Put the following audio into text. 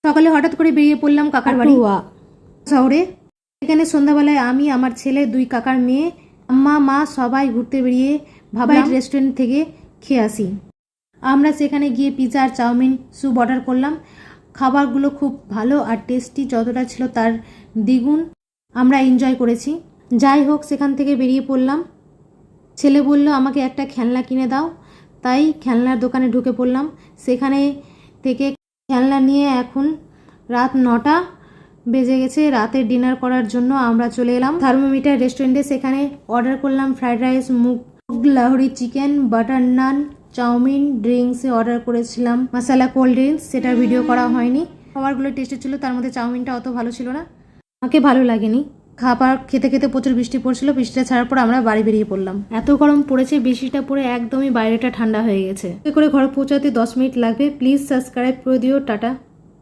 সকালে হঠাৎ করে বেরিয়ে পড়লাম কাকার বাড়ি শহরে। এখানে সন্ধ্যাবেলায় আমি, আমার ছেলে, 2 কাকার মেয়ে, আম্মা, মা সবাই ঘুরতে বেরিয়ে ভাবলাম রেস্টুরেন্ট থেকে খেয়ে আসি। আমরা সেখানে গিয়ে পিৎজা আর চাউমিন স্যুপ অর্ডার করলাম। খাবারগুলো খুব ভালো আর টেস্টি, যতটা ছিল তার দ্বিগুণ। আমরা এনজয় করেছি। যাই হোক, সেখান থেকে বেরিয়ে পড়লাম। ছেলে বলল আমাকে একটা খেলনা কিনে দাও, তাই খেলনার দোকানে ঢুকে পড়লাম। সেখানে থেকে খেলনা নিয়ে এখন রাত 9টা বেজে গেছে। রাতের ডিনার করার জন্য আমরা চলে এলাম থার্মোমিটার রেস্টুরেন্টে। সেখানে অর্ডার করলাম ফ্রাইড রাইস, মুগ লাহোরি চিকেন, বাটার নান, চাউমিন। ড্রিঙ্কসে অর্ডার করেছিলাম মশলা কোল্ড ড্রিঙ্কস, সেটার ভিডিও করা হয়নি। খাবারগুলো টেস্টি ছিল, তার মধ্যে চাউমিনটা অত ভালো ছিল না, আমাকে ভালো লাগেনি। খাবার খেতে খেতে প্রচুর বৃষ্টি পড়ছিল। বৃষ্টিটা ছাড়ার পর আমরা বাড়ি বেরিয়ে পড়লাম। এত গরম পড়েছে, বৃষ্টিটা পড়ে একদমই বাইরেটা ঠান্ডা হয়ে গেছে। করে ঘরে পৌঁছাতে 10 মিনিট লাগবে। প্লিজ সাবস্ক্রাইব করে দিও। টাটা।